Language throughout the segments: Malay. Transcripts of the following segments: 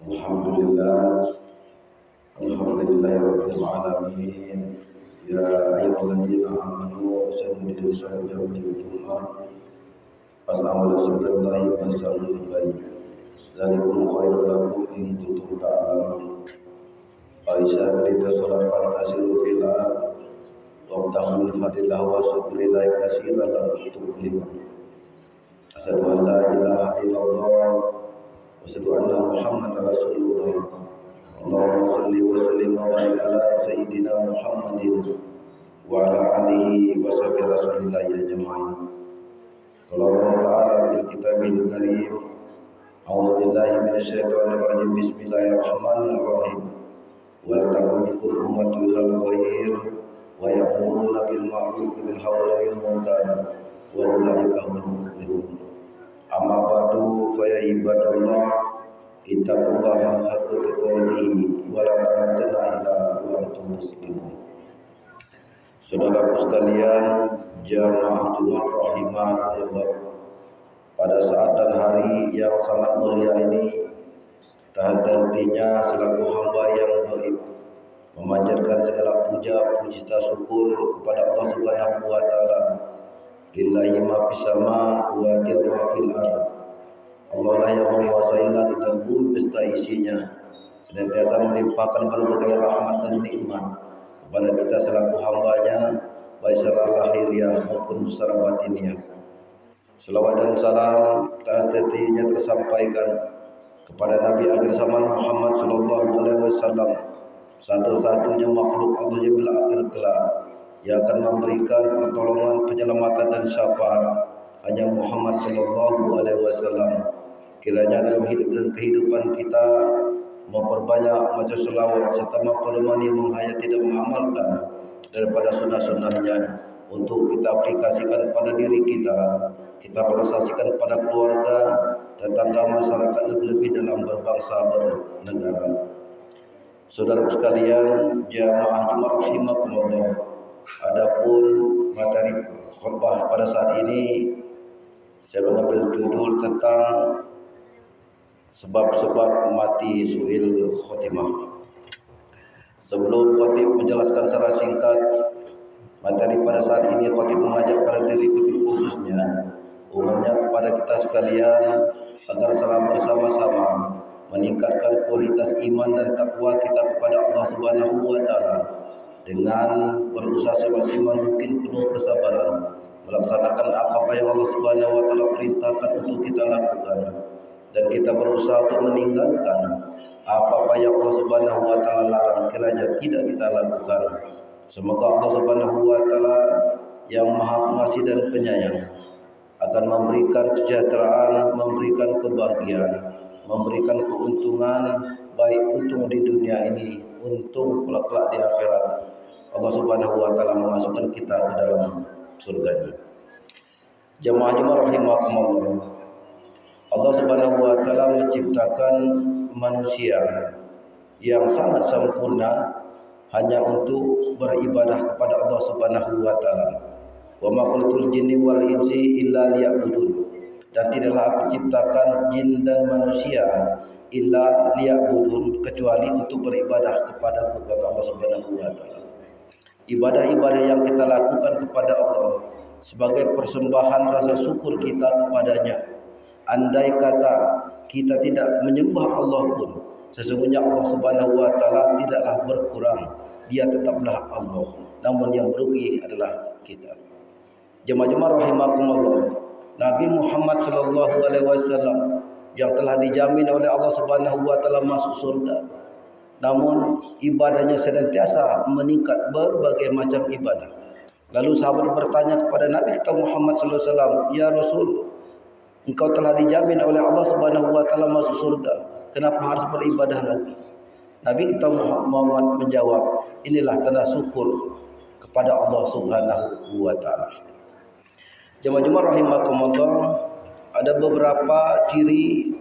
Alhamdulillah, Rabbil Alamin. Ya ayyuhalladzina amanu sallu saja bil Jum'ah fas'alu sallallahu wa sallam baik. Zalikum khairul lakum in kuntum ta'lamun. Aisyah berita salat fantasiru fil ard wa ta'amul fadillah wa syukrillah katsiran lakum tuflihun. Asyhadu an la ilaha illallah wa asyhadu anna Muhammadar Rasulullah. Allahumma salli wa sallim wa barik ala sayyidina Muhammadin wa ala alihi wa sahbihi rasulillah ya jama'in. Qala ta'ala fil kitabil karim. A'udzu billahi minasyaitonir rajim. Bismillahirrahmanirrahim. Wal takum minkum ummatun yad'una khair wa ya'muruna bil ma'ruf wa yanhauna 'anil munkar wa ulaika humul muflihun. Amma ba'du fa ya ibadallah ittaqullaha haqqa tuqatih wa la tamutunna illa wa antum muslimun. Saudaraku sekalian, jamaah Jumat rahimakumullah. Pada saat dan hari yang sangat mulia ini, tak hentinya selaku hamba yang gaib memanjatkan segala puja puji syukur kepada Allah Subhanahu wa taala. Lillahi ma fis sama wa ma fil ardh. Allah lah yang menguasai langit dan bumi beserta isinya, senantiasa melimpahkan berbagai rahmat dan nikmat kepada kita selaku hambanya, baik secara lahiriah maupun secara batiniah. Selawat dan salam tak henti-hentinya tersampaikan kepada Nabi akhir zaman Muhammad sallallahu alaihi wasallam, satu-satunya makhluk Allah yang bila akhir kelak yang akan memberikan pertolongan, penyelamatan dan syafaat hanya Muhammad sallallahu alaihi wasallam. Kiranya dalam hidup dan kehidupan kita memperbanyak baca selawat serta memperlemani, menghayati dan mengamalkan daripada sunnah-sunnahnya untuk kita aplikasikan pada diri kita, kita realisasikan pada keluarga, tetangga, masyarakat, lebih-lebih dalam berbangsa bernegara. Saudara sekalian, jamaah Jumat rahimakumullah. Adapun materi khutbah pada saat ini saya mengambil judul tentang sebab-sebab mati su'il khotimah. Sebelum khatib menjelaskan secara singkat materi pada saat ini, khatib mengajak pada diri khatib khususnya, umumnya kepada kita sekalian, agar secara bersama-sama meningkatkan kualitas iman dan takwa kita kepada Allah Subhanahu wa taala dengan berusaha semaksimal mungkin penuh kesabaran melaksanakan apa-apa yang Allah Subhanahu wa taala perintahkan untuk kita lakukan, dan kita berusaha untuk meninggalkan apa-apa yang Allah Subhanahu wa taala larang kiranya tidak kita lakukan. Semoga Allah Subhanahu wa taala yang Maha Pengasih dan Penyayang akan memberikan kesejahteraan, memberikan kebahagiaan, memberikan keuntungan, baik untung di dunia ini, untung kelak di akhirat. Allah Subhanahu wa taala memasukkan kita ke dalam surganya. Jamaah rahimakumullah. Allah Subhanahu wa taala menciptakan manusia yang sangat sempurna hanya untuk beribadah kepada Allah Subhanahu wa taala. Wa ma khalaqtul jinni wal insi illa liya'budun. Dan tidaklah aku ciptakan jin dan manusia illa liya'budun, kecuali untuk beribadah kepada-Ku, kata Allah Subhanahu wa taala. Ibadah-ibadah yang kita lakukan kepada Allah sebagai persembahan rasa syukur kita kepadanya. Andai kata kita tidak menyembah Allah pun, sesungguhnya Allah Subhanahu wa taala tidaklah berkurang. Dia tetaplah Allah, namun yang merugi adalah kita. Jemaah-jemaah rahimakumullah. Nabi Muhammad sallallahu alaihi wasallam yang telah dijamin oleh Allah Subhanahu wa taala masuk surga, namun ibadahnya senantiasa meningkat, berbagai macam ibadah. Lalu sahabat bertanya kepada Nabi kita Muhammad sallallahu alaihi wasallam, "Ya Rasul, engkau telah dijamin oleh Allah Subhanahu wa taala masuk surga, kenapa harus beribadah lagi?" Nabi kita Muhammad menjawab, inilah tanda syukur kepada Allah Subhanahu wa taala. Jemaah-jemaah rahimakumullah, ada beberapa ciri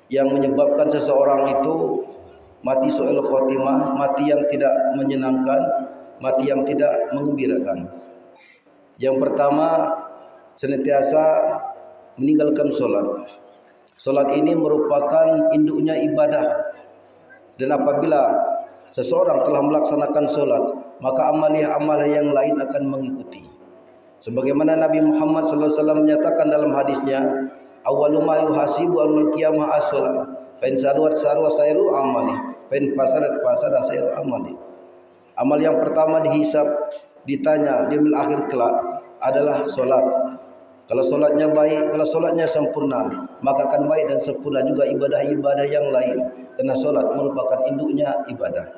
yang menyebabkan seseorang itu mati su'il khotimah, mati yang tidak menyenangkan, mati yang tidak menggembirakan. Yang pertama, senantiasa meninggalkan sholat. Solat ini merupakan induknya ibadah, dan apabila seseorang telah melaksanakan solat, maka amalia-amalia yang lain akan mengikuti. Sebagaimana Nabi Muhammad SAW menyatakan dalam hadisnya, awwalu ma yuhasibu al qiyamah as-shalah, fa in saluat sarwa sairu amali, fa in fasadat fasada sairu amali. Amal yang pertama dihisab, ditanya di akhir kelak adalah solat. Kalau solatnya baik, kalau solatnya sempurna, maka akan baik dan sempurna juga ibadah-ibadah yang lain, karena solat merupakan induknya ibadah.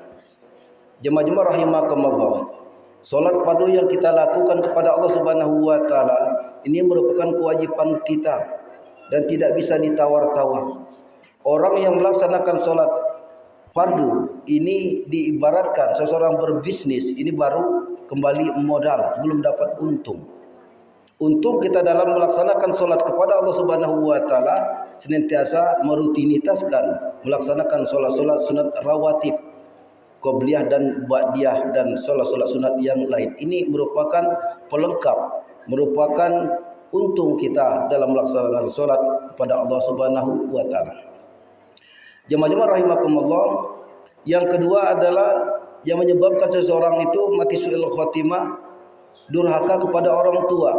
Jemaah-jemaah rahimakumullah, solat fardu yang kita lakukan kepada Allah Subhanahu wa taala ini merupakan kewajiban kita dan tidak bisa ditawar-tawar. Orang yang melaksanakan solat fardu ini diibaratkan seseorang berbisnis, ini baru kembali modal, belum dapat untung. Untung kita dalam melaksanakan solat kepada Allah Subhanahu wa taala senantiasa merutinitaskan melaksanakan solat-solat sunat rawatib, qobliyah dan ba'diyah, dan solat-solat sunat yang lain. Ini merupakan pelengkap, merupakan untung kita dalam melaksanakan solat kepada Allah Subhanahu wa taala. Jemaah-jemaah rahimakumullah, yang kedua adalah yang menyebabkan seseorang itu mati su'il khotimah, durhaka kepada orang tua.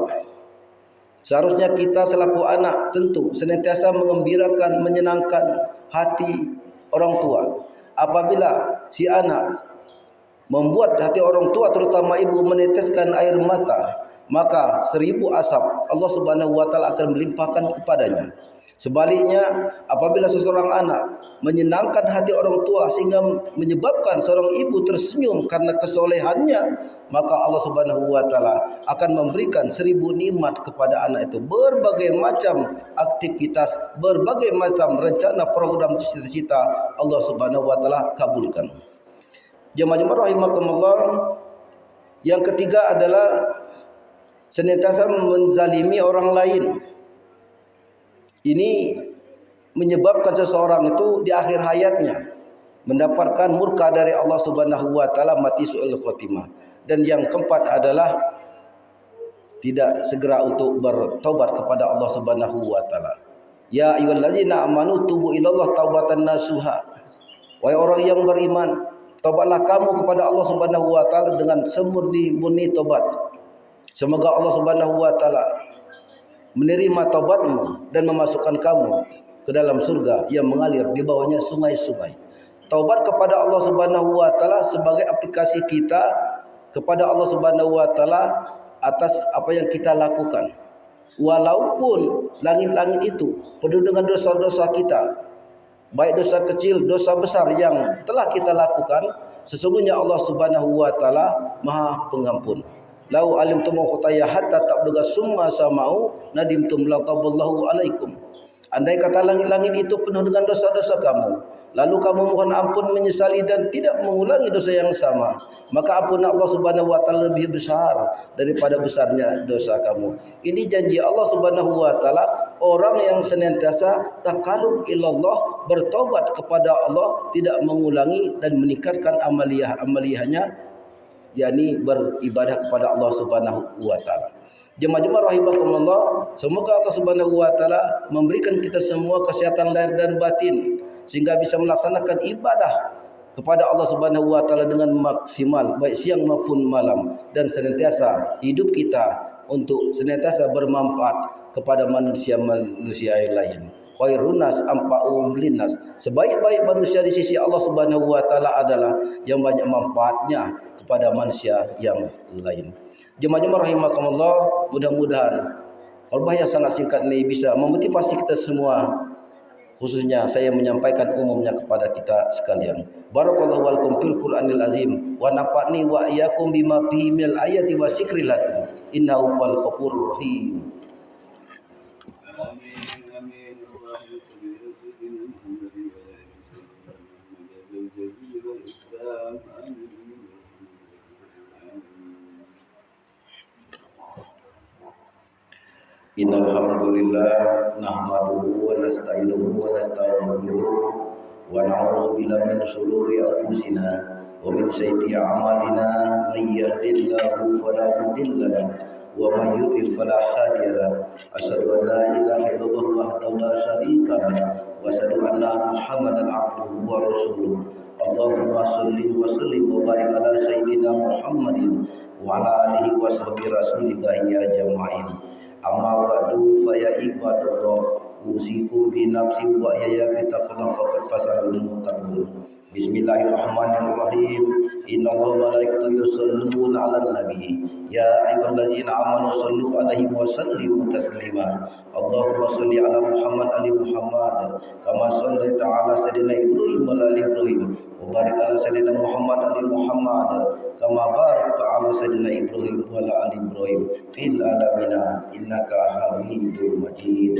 Seharusnya kita selaku anak tentu senantiasa mengembirakan, menyenangkan hati orang tua. Apabila si anak membuat hati orang tua, terutama ibu, meneteskan air mata, maka 1000 asap Allah Subhanahu wa taala akan melimpahkan kepadanya. Sebaliknya, apabila seseorang anak menyenangkan hati orang tua sehingga menyebabkan seorang ibu tersenyum karena kesolehannya, maka Allah Subhanahu wa taala akan memberikan 1000 nikmat kepada anak itu. Berbagai macam aktivitas, berbagai macam rencana, program, cita-cita Allah Subhanahu wa taala kabulkan. Jemaah-jemaah rahimakumullah, yang ketiga adalah senantiasa menzalimi orang lain. Ini menyebabkan seseorang itu di akhir hayatnya mendapatkan murka dari Allah Subhanahu wa taala, mati su'il khotimah. Dan yang keempat adalah tidak segera untuk bertaubat kepada Allah Subhanahu wa taala. Ya ayyuhallazina amanu tubu ilallah taubatan nasuha. Wahai orang yang beriman, taubatlah kamu kepada Allah Subhanahu wa taala dengan semurni-murni taubat. Semoga Allah Subhanahu wa taala menerima taubatmu dan memasukkan kamu ke dalam surga yang mengalir di bawahnya sungai-sungai. Taubat kepada Allah Subhanahu wa taala sebagai aplikasi kita kepada Allah Subhanahu wa taala atas apa yang kita lakukan. Walaupun langit-langit itu penuh dengan dosa-dosa kita, baik dosa kecil, dosa besar yang telah kita lakukan, sesungguhnya Allah Subhanahu wa taala Maha Pengampun. Lau alimtum khutaya hatta tabluga summa samau nadimtum la taballahu alaikum. Andai kata langit-langit itu penuh dengan dosa-dosa kamu, lalu kamu mohon ampun, menyesali dan tidak mengulangi dosa yang sama, maka ampun Allah Subhanahu wa taala lebih besar daripada besarnya dosa kamu. Ini janji Allah Subhanahu wa taala, orang yang senantiasa taqarrub ilallah, bertobat kepada Allah, tidak mengulangi dan meningkatkan amaliyahnya, yakni beribadah kepada Allah Subhanahu wa taala. Jemaah-jemaah rahimakumullah, semoga Allah Subhanahu wa taala memberikan kita semua kesehatan lahir dan batin sehingga bisa melaksanakan ibadah kepada Allah Subhanahu wa taala dengan maksimal, baik siang maupun malam, dan senantiasa hidup kita untuk senantiasa bermanfaat kepada manusia-manusia yang lain. Khairun nas anfa'uhum linnas. Sebaik-baik manusia di sisi Allah Subhanahu wa taala adalah yang banyak manfaatnya kepada manusia yang lain. Jemaah-jemaah rahimakumullah, mudah-mudahan khutbah yang sangat singkat ini bisa memotivasi kita semua, khususnya saya menyampaikan umumnya kepada kita sekalian. Barakallahu walakum fil Qur'anil azim wa nafa'ni wa iyyakum bima fihi minal ayati wa dzikril hakim. Innahu wal ghafurur rahim. Innal hamdalillah nahmaduhu wa nasta'inuhu wa nastaghfiruh wa na'udzu billahi min shururi anfusina wa min sayyiati a'malina may yahdihillahu fala mudilla lahu ومن يضلل فلا هادي له أشهد أن لا إله إلا الله وحده لا شريك له وأشهد أن محمدا عبده ورسوله اللهم صل وسلم وبارك على سيدنا محمد وعلى آله وصحبه رسول الله أجمعين أما بعد فيا عباد الله أوصيكم بنفسي وإياي بتقوى الله فقد فاز المتقون بسم الله الرحمن الرحيم إن الله وملائكته يصلون على النبي يا أيها الذين آمنوا صلوا عليه وسلموا تسليما اللهم صل على محمد آل محمد كما صليت على سيدنا إبراهيم وعلى آل إبراهيم وبارك على سيدنا محمد آل محمد كما باركت على سيدنا إبراهيم وعلى آل إبراهيم في العالمين إنك حميد مجيد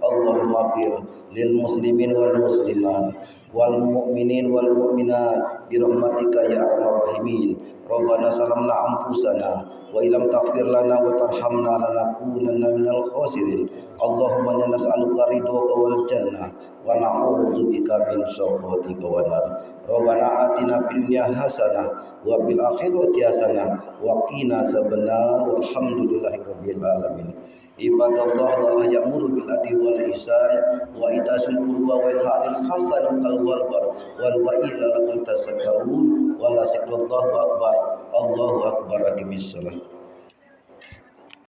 اللهم اغفر للمسلمين والمسلمات والمؤمنين والمؤمنات برحمتك يا أرحم الراحمين ربنا ظلمنا أنفسنا وإن لم تغفر لنا وترحمنا لنكونن من الخاسرين اللهم إنا نسألك رضاك والجنة ونعوذ بك من سخطك والنار ربنا آتنا في الدنيا حسنة وفي الآخرة حسنة وقنا عذاب النار والحمد لله رب العالمين عباد الله الله يأمر بالعدل والإحسان وإيتاء ذي القربى وينهى عن الفحشاء والمنكر والبغي لعلكم تذكرون ولذكر الله أكبر الله أكبر أقم الصلاة